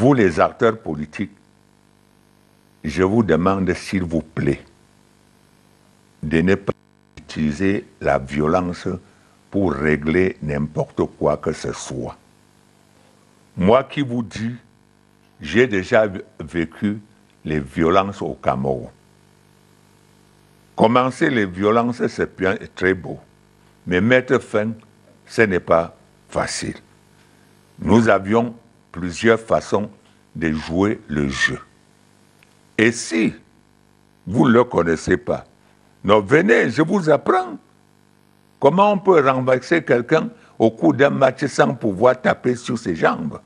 Vous, les acteurs politiques, je vous demande, s'il vous plaît, de ne pas utiliser la violence pour régler n'importe quoi que ce soit. Moi qui vous dis, j'ai déjà vécu les violences au Cameroun. Commencer les violences, c'est bien très beau. Mais mettre fin, ce n'est pas facile. Nous avions plusieurs façons de jouer le jeu. Et si vous ne le connaissez pas, non, venez, je vous apprends. Comment on peut renverser quelqu'un au cours d'un match sans pouvoir taper sur ses jambes?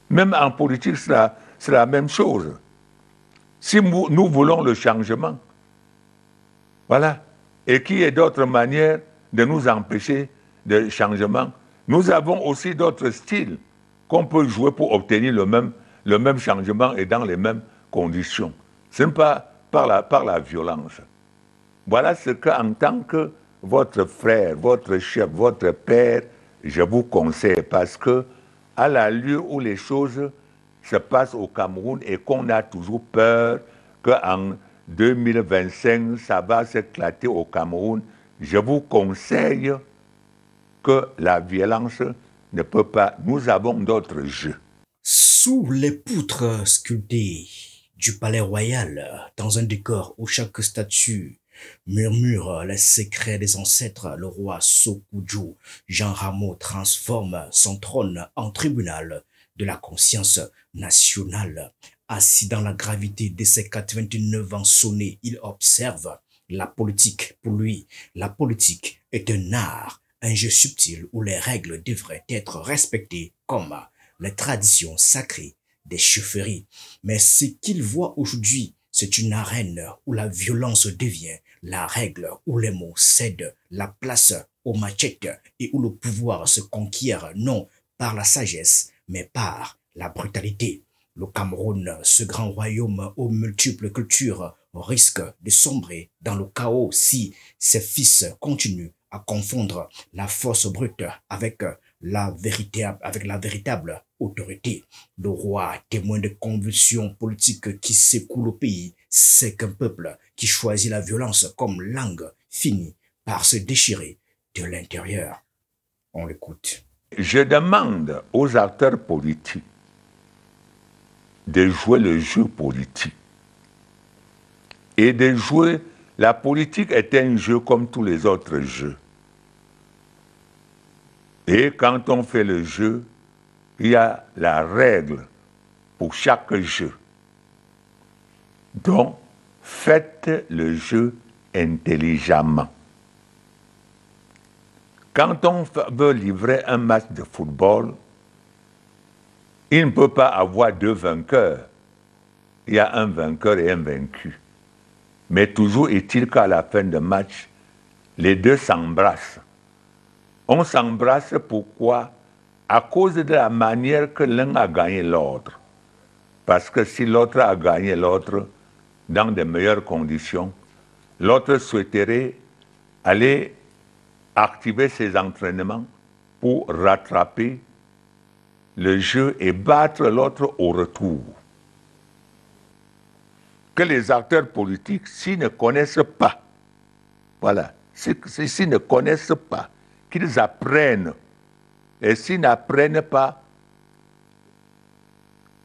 Même en politique, c'est la même chose. Si nous voulons le changement, voilà, et qu'il y ait d'autres manières de nous empêcher de changement, nous avons aussi d'autres styles qu'on peut jouer pour obtenir le même changement et dans les mêmes conditions. Ce n'est pas par la violence. Voilà ce qu'en tant que votre frère, votre chef, votre père, je vous conseille, parce que à la lieu où les choses se passent au Cameroun et qu'on a toujours peur qu'en 2025, ça va s'éclater au Cameroun, je vous conseille que la violence ne peut pas. Nous avons d'autres jeux. Sous les poutres sculptées du palais royal, dans un décor où chaque statue murmure les secrets des ancêtres, le roi Sokudjo Jean Rameau transforme son trône en tribunal de la conscience nationale. Assis dans la gravité de ses 89 ans sonnés, il observe la politique. Pour lui, la politique est un art, un jeu subtil où les règles devraient être respectées comme les traditions sacrées des chefferies. Mais ce qu'il voit aujourd'hui, c'est une arène où la violence devient la règle, où les mots cèdent la place aux machettes et où le pouvoir se conquiert non par la sagesse, mais par la brutalité. Le Cameroun, ce grand royaume aux multiples cultures, risque de sombrer dans le chaos si ses fils continuent à confondre la force brute avec la véritable autorité. Le roi, témoin de convulsions politiques qui secouent le pays, sait qu'un peuple qui choisit la violence comme langue finit par se déchirer de l'intérieur. On l'écoute. Je demande aux acteurs politiques de jouer le jeu politique. Et de jouer, la politique est un jeu comme tous les autres jeux. Et quand on fait le jeu, il y a la règle pour chaque jeu. Donc, faites le jeu intelligemment. Quand on veut livrer un match de football, il ne peut pas avoir deux vainqueurs. Il y a un vainqueur et un vaincu. Mais toujours est-il qu'à la fin du match, les deux s'embrassent. On s'embrasse pourquoi? À cause de la manière que l'un a gagné l'autre. Parce que si l'autre a gagné l'autre dans de meilleures conditions, l'autre souhaiterait aller activer ses entraînements pour rattraper le jeu et battre l'autre au retour. Que les acteurs politiques, s'ils ne connaissent pas, voilà, s'ils ne connaissent pas, qu'ils apprennent. Et s'ils n'apprennent pas,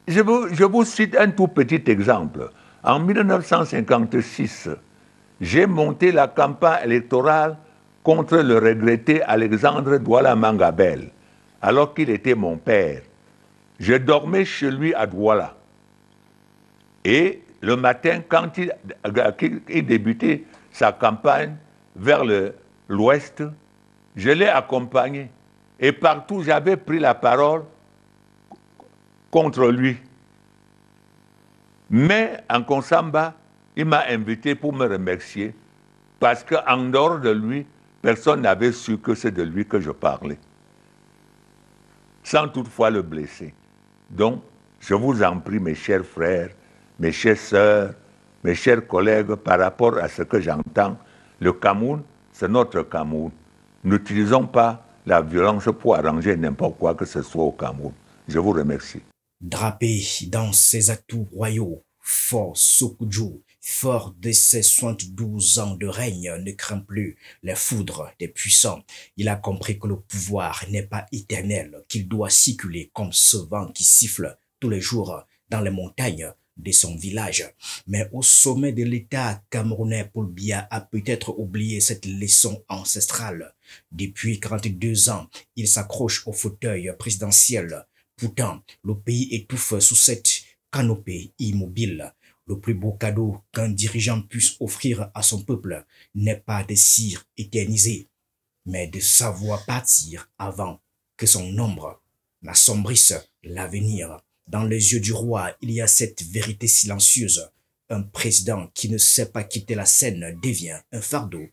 je vous cite un tout petit exemple. En 1956, j'ai monté la campagne électorale contre le regretté Alexandre Douala Mangabel, alors qu'il était mon père. Je dormais chez lui à Douala. Et le matin, quand il débutait sa campagne vers l'ouest, je l'ai accompagné. Et partout, j'avais pris la parole contre lui. Mais en Konsamba, il m'a invité pour me remercier parce qu'en dehors de lui, personne n'avait su que c'est de lui que je parlais, sans toutefois le blesser. Donc, je vous en prie, mes chers frères, mes chères sœurs, mes chers collègues, par rapport à ce que j'entends, le Cameroun, c'est notre Cameroun. N'utilisons pas la violence pour arranger n'importe quoi que ce soit au Cameroun. Je vous remercie. Drapé dans ses atouts royaux, fort Sokujou, fort de ses 72 ans de règne, ne craint plus les foudres des puissants. Il a compris que le pouvoir n'est pas éternel, qu'il doit circuler comme ce vent qui siffle tous les jours dans les montagnes de son village. Mais au sommet de l'État camerounais, Paul Biya a peut-être oublié cette leçon ancestrale. Depuis 42 ans, il s'accroche au fauteuil présidentiel. Pourtant, le pays étouffe sous cette canopée immobile. Le plus beau cadeau qu'un dirigeant puisse offrir à son peuple n'est pas de s'y éterniser, mais de savoir partir avant que son ombre n'assombrisse l'avenir. Dans les yeux du roi, il y a cette vérité silencieuse. Un président qui ne sait pas quitter la scène devient un fardeau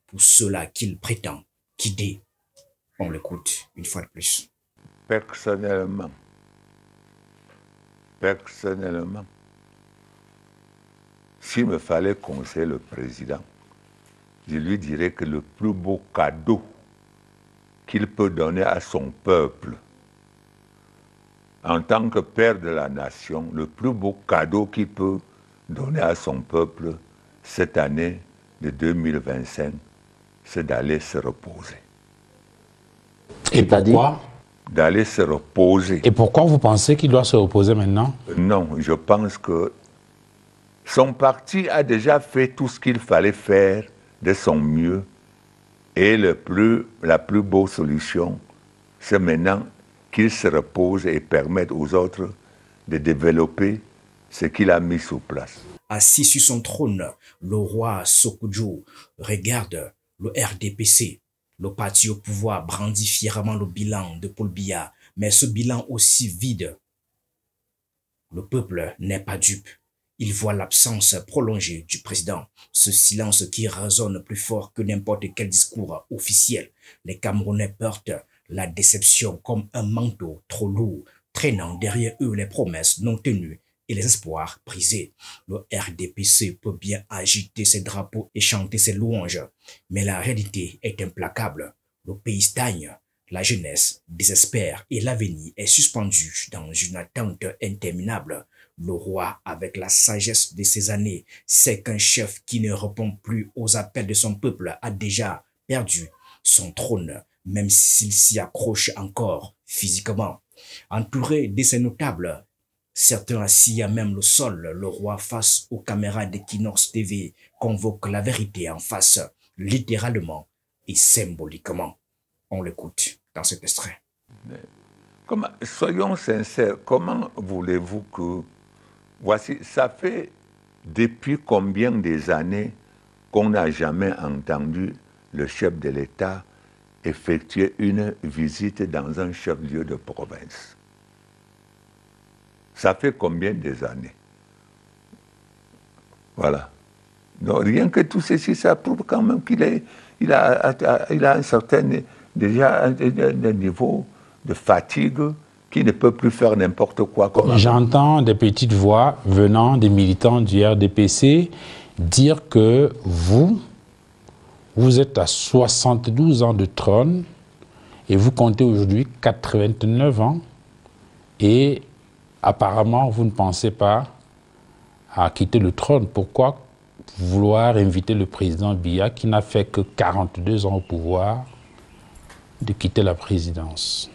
pour ceux-là qu'il prétend guider. On l'écoute une fois de plus. Personnellement, s'il me fallait conseiller le président, je lui dirais que le plus beau cadeau qu'il peut donner à son peuple, en tant que père de la nation, le plus beau cadeau qu'il peut donner à son peuple cette année de 2025, c'est d'aller se reposer. Et pourquoi? D'aller se reposer. Et pourquoi vous pensez qu'il doit se reposer maintenant? Non, je pense que son parti a déjà fait tout ce qu'il fallait faire de son mieux. Et la plus beau solution, c'est maintenant qu'il se repose et permette aux autres de développer ce qu'il a mis sous place. Assis sur son trône, le roi Sokujou regarde le RDPC. Le parti au pouvoir brandit fièrement le bilan de Paul Biya, mais ce bilan aussi vide. Le peuple n'est pas dupe. Il voit l'absence prolongée du président, ce silence qui résonne plus fort que n'importe quel discours officiel. Les Camerounais portent la déception comme un manteau trop lourd, traînant derrière eux les promesses non tenues et les espoirs brisés. Le RDPC peut bien agiter ses drapeaux et chanter ses louanges, mais la réalité est implacable. Le pays stagne, la jeunesse désespère et l'avenir est suspendu dans une attente interminable. Le roi, avec la sagesse de ses années, sait qu'un chef qui ne répond plus aux appels de son peuple a déjà perdu son trône, même s'il s'y accroche encore physiquement. Entouré de ses notables, certains assis à même le sol, le roi face aux caméras d'Equinox TV convoque la vérité en face, littéralement et symboliquement. On l'écoute dans cet extrait. Soyons sincères, comment voulez-vous que... Voici, ça fait depuis combien des années qu'on n'a jamais entendu le chef de l'État effectuer une visite dans un chef-lieu de province? Ça fait combien des années? Voilà. Donc, rien que tout ceci, ça prouve quand même qu'il a un certain, déjà un niveau de fatigue qui ne peut plus faire n'importe quoi. J'entends des petites voix venant des militants du RDPC dire que vous êtes à 72 ans de trône et vous comptez aujourd'hui 89 ans et apparemment vous ne pensez pas à quitter le trône. Pourquoi vouloir inviter le président Biya, qui n'a fait que 42 ans au pouvoir, de quitter la présidence?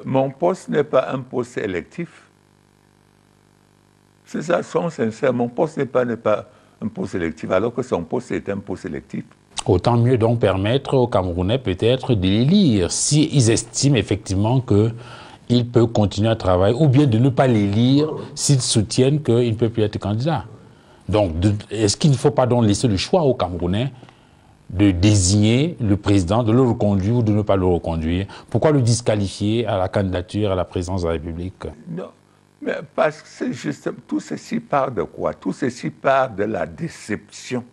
Mon poste n'est pas un poste électif. C'est ça, soyons sincères, mon poste n'est pas un poste électif, alors que son poste est un poste électif. Autant mieux donc permettre aux Camerounais peut-être de l'élire, s'ils estiment effectivement qu'il peut continuer à travailler, ou bien de ne pas l'élire s'ils soutiennent qu'il ne peut plus être candidat. Donc, est-ce qu'il ne faut pas donc laisser le choix aux Camerounais de désigner le président, de le reconduire ou de ne pas le reconduire? Pourquoi le disqualifier à la candidature à la présidence de la République? Non, mais parce que c'est juste, tout ceci part de quoi? Tout ceci part de la déception.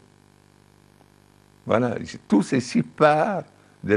Voilà, tout ceci part de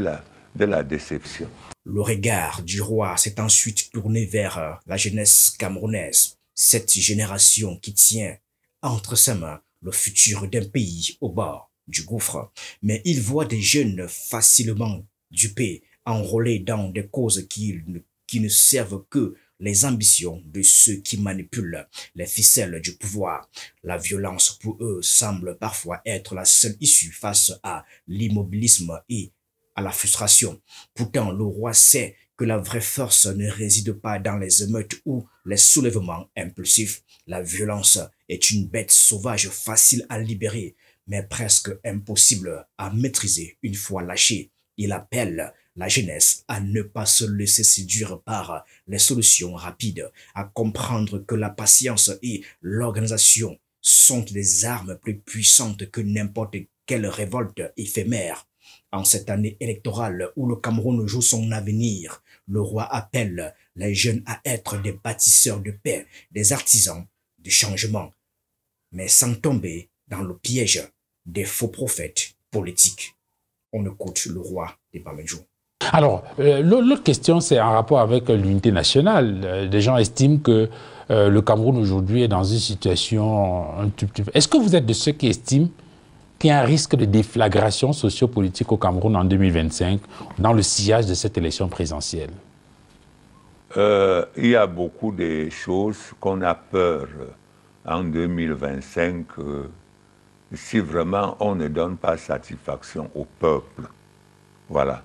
la déception. Le regard du roi s'est ensuite tourné vers la jeunesse camerounaise, cette génération qui tient entre ses mains le futur d'un pays au bord du gouffre. Mais il voit des jeunes facilement dupés, enrôlés dans des causes qui ne servent que les ambitions de ceux qui manipulent les ficelles du pouvoir. La violence pour eux semble parfois être la seule issue face à l'immobilisme et à la frustration. Pourtant, le roi sait que la vraie force ne réside pas dans les émeutes ou les soulèvements impulsifs. La violence est une bête sauvage facile à libérer, mais presque impossible à maîtriser une fois lâchée. Il appelle la jeunesse à ne pas se laisser séduire par les solutions rapides, à comprendre que la patience et l'organisation sont des armes plus puissantes que n'importe quelle révolte éphémère. En cette année électorale où le Cameroun joue son avenir, le roi appelle les jeunes à être des bâtisseurs de paix, des artisans du changement, mais sans tomber dans le piège des faux prophètes politiques. On écoute le roi des Bamendjou. Alors, l'autre question, c'est en rapport avec l'unité nationale. Des gens estiment que le Cameroun aujourd'hui est dans une situation un tout petit peu... Est-ce que vous êtes de ceux qui estiment qu'il y a un risque de déflagration sociopolitique au Cameroun en 2025 dans le sillage de cette élection présidentielle? Il y a beaucoup de choses qu'on a peur en 2025 si vraiment on ne donne pas satisfaction au peuple. Voilà.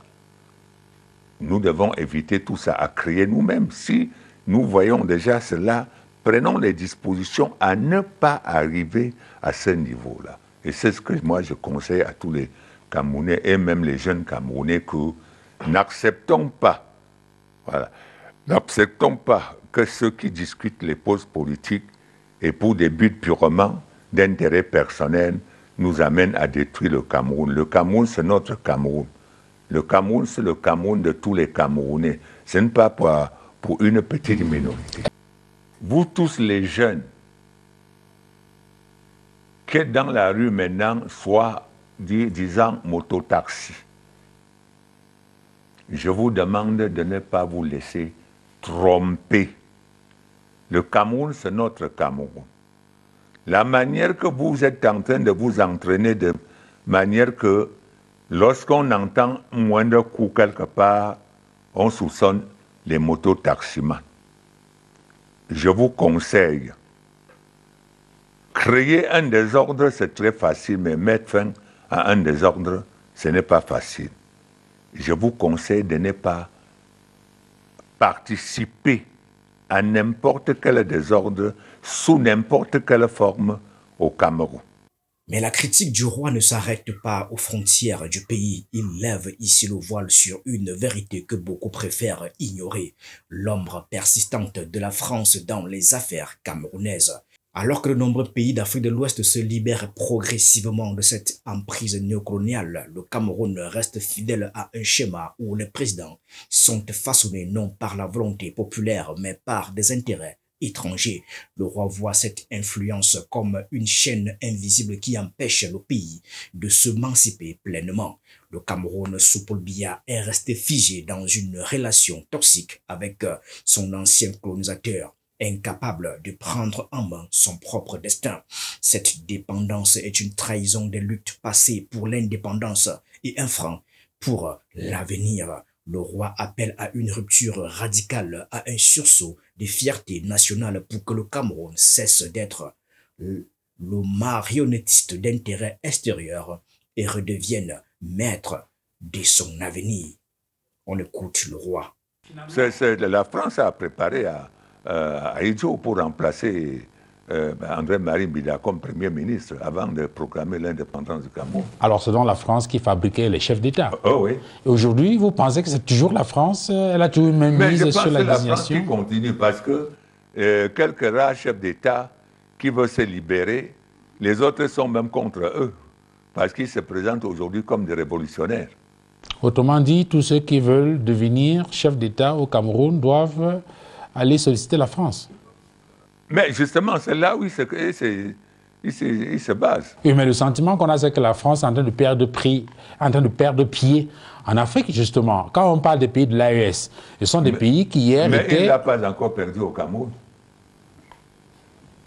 Nous devons éviter tout ça, à créer nous-mêmes. Si nous voyons déjà cela, prenons les dispositions à ne pas arriver à ce niveau-là. Et c'est ce que moi je conseille à tous les Camerounais et même les jeunes Camerounais que n'acceptons pas, voilà, n'acceptons pas que ceux qui discutent les postes politiques et pour des buts purement d'intérêt personnel nous amènent à détruire le Cameroun. Le Cameroun, c'est notre Cameroun. Le Cameroun, c'est le Cameroun de tous les Camerounais. Ce n'est pas pour une petite minorité. Vous tous les jeunes, qui êtes dans la rue maintenant, soit disant mototaxi, je vous demande de ne pas vous laisser tromper. Le Cameroun, c'est notre Cameroun. La manière que vous êtes en train de vous entraîner, de manière que lorsqu'on entend moindre coup quelque part, on soupçonne les mototaximans. Je vous conseille, créer un désordre, c'est très facile, mais mettre fin à un désordre, ce n'est pas facile. Je vous conseille de ne pas participer à n'importe quel désordre, sous n'importe quelle forme, au Cameroun. Mais la critique du roi ne s'arrête pas aux frontières du pays. Il lève ici le voile sur une vérité que beaucoup préfèrent ignorer, l'ombre persistante de la France dans les affaires camerounaises. Alors que de nombreux pays d'Afrique de l'Ouest se libèrent progressivement de cette emprise néocoloniale, le Cameroun reste fidèle à un schéma où les présidents sont façonnés non par la volonté populaire mais par des intérêts étrangers. Le roi voit cette influence comme une chaîne invisible qui empêche le pays de s'émanciper pleinement. Le Cameroun sous Paul Biya est resté figé dans une relation toxique avec son ancien colonisateur, incapable de prendre en main son propre destin. Cette dépendance est une trahison des luttes passées pour l'indépendance et un frein pour l'avenir. Le roi appelle à une rupture radicale, à un sursaut de fierté nationale pour que le Cameroun cesse d'être le marionnettiste d'intérêts extérieurs et redevienne maître de son avenir. On écoute le roi. La France a préparé à Idjo pour remplacer André-Marie Mbida comme Premier ministre avant de proclamer l'indépendance du Cameroun. Alors c'est donc la France qui fabriquait les chefs d'État. Oh oui. Et aujourd'hui, vous pensez que c'est toujours la France? Elle a toujours une même mise sur la désignation? Mais je pense que la France qui continue parce que quelques rares chefs d'État qui veulent se libérer, les autres sont même contre eux parce qu'ils se présentent aujourd'hui comme des révolutionnaires. Autrement dit, tous ceux qui veulent devenir chefs d'État au Cameroun doivent aller solliciter la France. Mais justement, c'est là où il se base. Oui, mais le sentiment qu'on a, c'est que la France est en train de perdre pied en Afrique, justement. Quand on parle des pays de l'AES, ce sont des pays qui hier étaient... Mais il n'a pas encore perdu au Cameroun.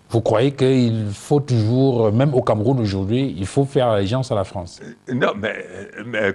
Vous croyez qu'il faut toujours, même au Cameroun aujourd'hui, il faut faire allégeance à la France? Non, mais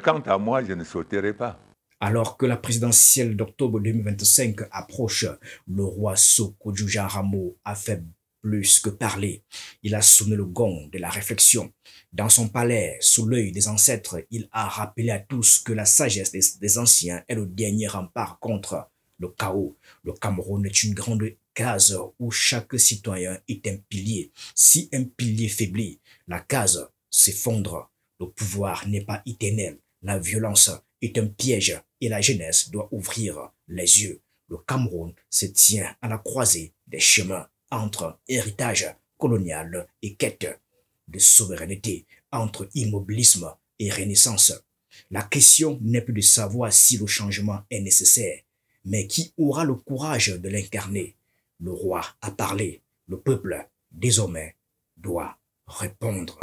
quant à moi, je ne sauterai pas. Alors que la présidentielle d'octobre 2025 approche, le roi Sékou Jaramo a fait plus que parler. Il a sonné le gong de la réflexion. Dans son palais, sous l'œil des ancêtres, il a rappelé à tous que la sagesse des anciens est le dernier rempart contre le chaos. Le Cameroun est une grande case où chaque citoyen est un pilier. Si un pilier faiblit, la case s'effondre. Le pouvoir n'est pas éternel. La violence est un piège et la jeunesse doit ouvrir les yeux. Le Cameroun se tient à la croisée des chemins entre héritage colonial et quête de souveraineté, entre immobilisme et renaissance. La question n'est plus de savoir si le changement est nécessaire, mais qui aura le courage de l'incarner. Le roi a parlé, le peuple, désormais, doit répondre.